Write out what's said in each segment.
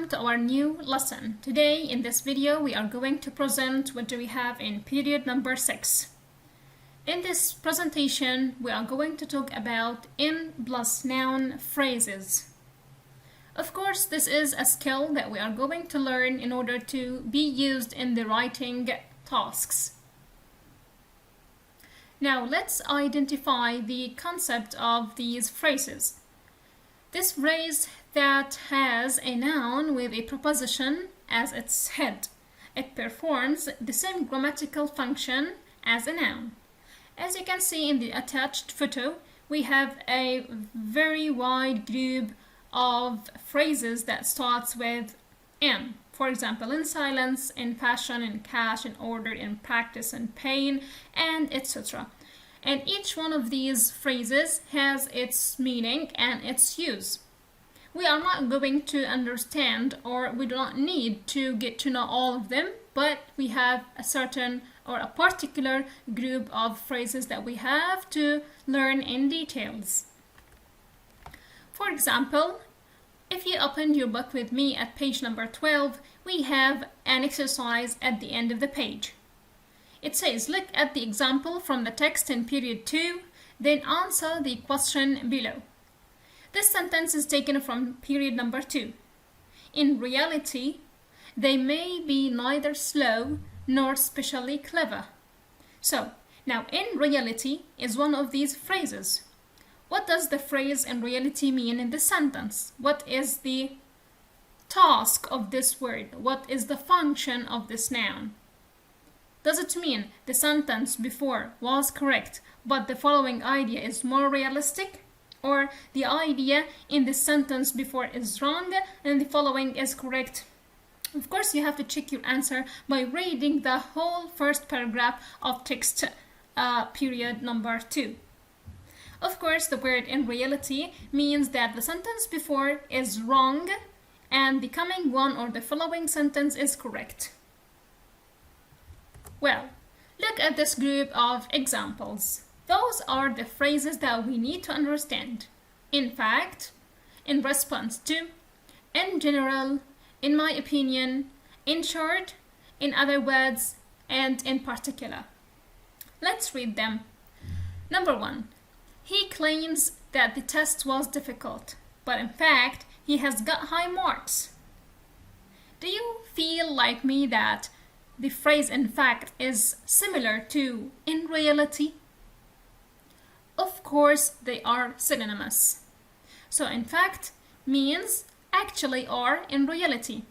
welcome to our new lesson. Today in this video we are going to present what do we have in period number 6. In this presentation we are going to talk about in+noun phrases. Of course, this is a skill that we are going to learn in order to be used in the writing tasks. Now let's identify the concept of these phrases. This phrase that has a noun with a preposition as its head. It performs the same grammatical function as a noun. As you can see in the attached photo, we have a very wide group of phrases that starts with in. For example, in silence, in passion, in cash, in order, in practice, in pain, and etc. And each one of these phrases has its meaning and its use. We are not going to understand, or we do not need to get to know all of them, but we have a certain or a particular group of phrases that we have to learn in details. For example, if you open your book with me at page number 12, we have an exercise at the end of the page. It says, look at the example from the text in period 2, then answer the question below. This sentence is taken from period number 2. In reality, they may be neither slow nor specially clever. So, now in reality is one of these phrases. What does the phrase in reality mean in the sentence? What is the task of this word? What is the function of this noun? Does it mean the sentence before was correct, but the following idea is more realistic? Or the idea in the sentence before is wrong and the following is correct? Of course, you have to check your answer by reading the whole first paragraph of text period number 2. Of course, the word in reality means that the sentence before is wrong and the coming one or the following sentence is correct. Well, look at this group of examples. Those are the phrases that we need to understand. In fact, in response to, in general, in my opinion, in short, in other words, and in particular. Let's read them. Number 1. He claims that the test was difficult, but in fact, he has got high marks. Do you feel like me that the phrase in fact is similar to in reality? Of course, they are synonymous. So in fact means actually or in reality.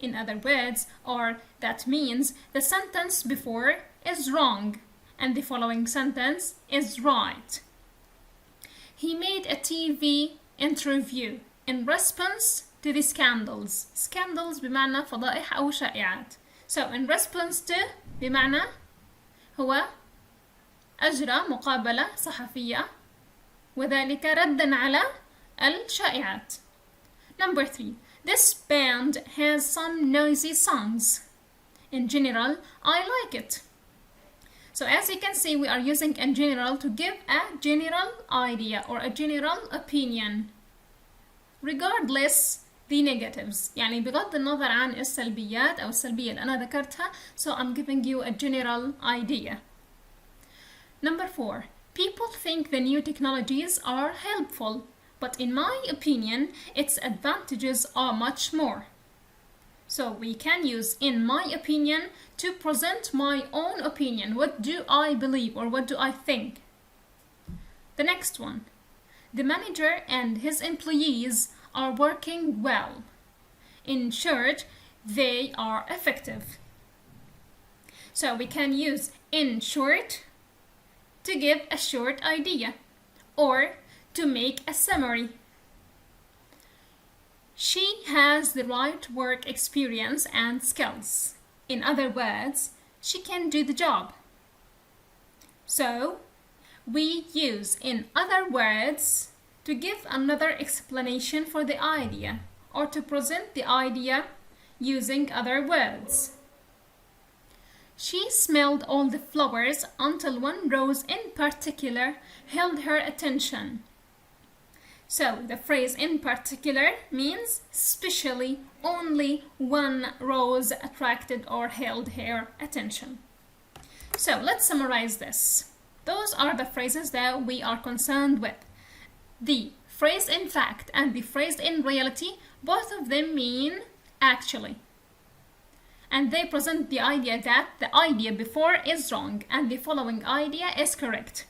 In other words, or that means the sentence before is wrong and the following sentence is right. He made a TV interview in response to the scandals. Scandals بمعنى فضائح أو شائعات. So in response to بمعنى هو أجرى مقابلة صحفية وذلك ردا على الشائعات. Number 3. This band has some noisy songs. In general, I like it. So as you can see, we are using in general to give a general idea or a general opinion regardless the negatives. يعني بغض النظر عن السلبيات أو السلبية اللي أنا ذكرتها. So I'm giving you a general idea. Number 4. People think the new technologies are helpful, but in my opinion, its advantages are much more. So we can use in my opinion to present my own opinion. What do I believe or what do I think? The next one. The manager and his employees are working well. In short, they are effective. So we can use in short to give a short idea or to make a summary. She has the right work experience and skills. In other words, she can do the job. So, we use in other words to give another explanation for the idea or to present the idea using other words. She smelled all the flowers until one rose in particular held her attention. So the phrase in particular means especially, only one rose attracted or held her attention. So let's summarize this. Those are the phrases that we are concerned with. The phrase in fact and the phrase in reality, both of them mean actually. And they present the idea that the idea before is wrong and the following idea is correct.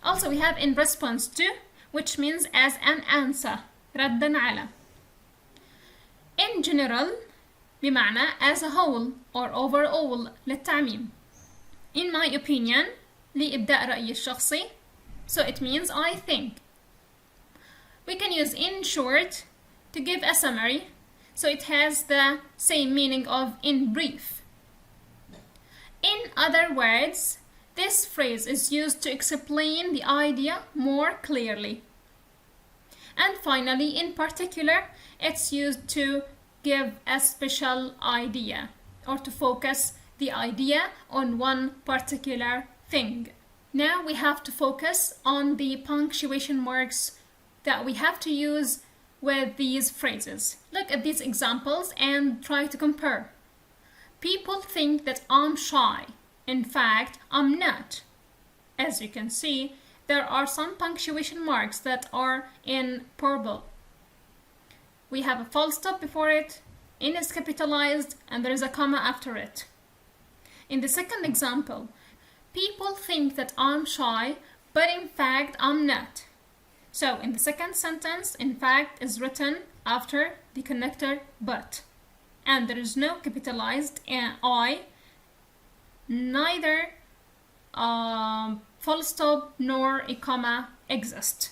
Also we have in response to, which means as an answer, ردا على. In general بمعنى as a whole or overall للتعميم. In my opinion لإبداء رأيي الشخصي, so it means I think. We can use in short to give a summary, so it has the same meaning of in brief. In other words, this phrase is used to explain the idea more clearly. And finally, in particular, it's used to give a special idea or to focus the idea on one particular thing. Now we have to focus on the punctuation marks that we have to use with these phrases. Look at these examples and try to compare. People think that I'm shy. In fact, I'm not. As you can see, there are some punctuation marks that are in purple. We have a full stop before it, in is capitalized, and there is a comma after it. In the second example, people think that I'm shy, but in fact, I'm not. So in the second sentence, in fact is written after the connector but. And there is no capitalized I, neither full stop nor a comma exist.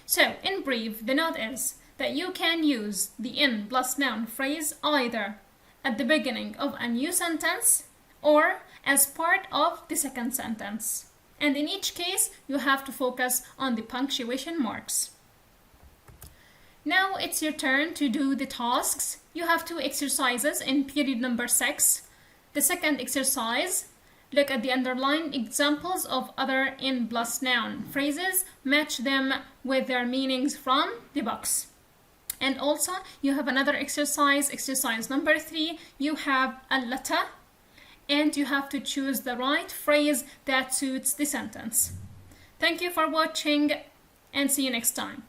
So in brief, the note is that you can use the in plus noun phrase either at the beginning of a new sentence or as part of the second sentence. And in each case, you have to focus on the punctuation marks. Now it's your turn to do the tasks. You have 2 exercises in period number 6. The second exercise, look at the underlined examples of other in plus noun phrases, match them with their meanings from the box. And also, you have another exercise, exercise number 3. You have a letter, and you have to choose the right phrase that suits the sentence. Thank you for watching and see you next time.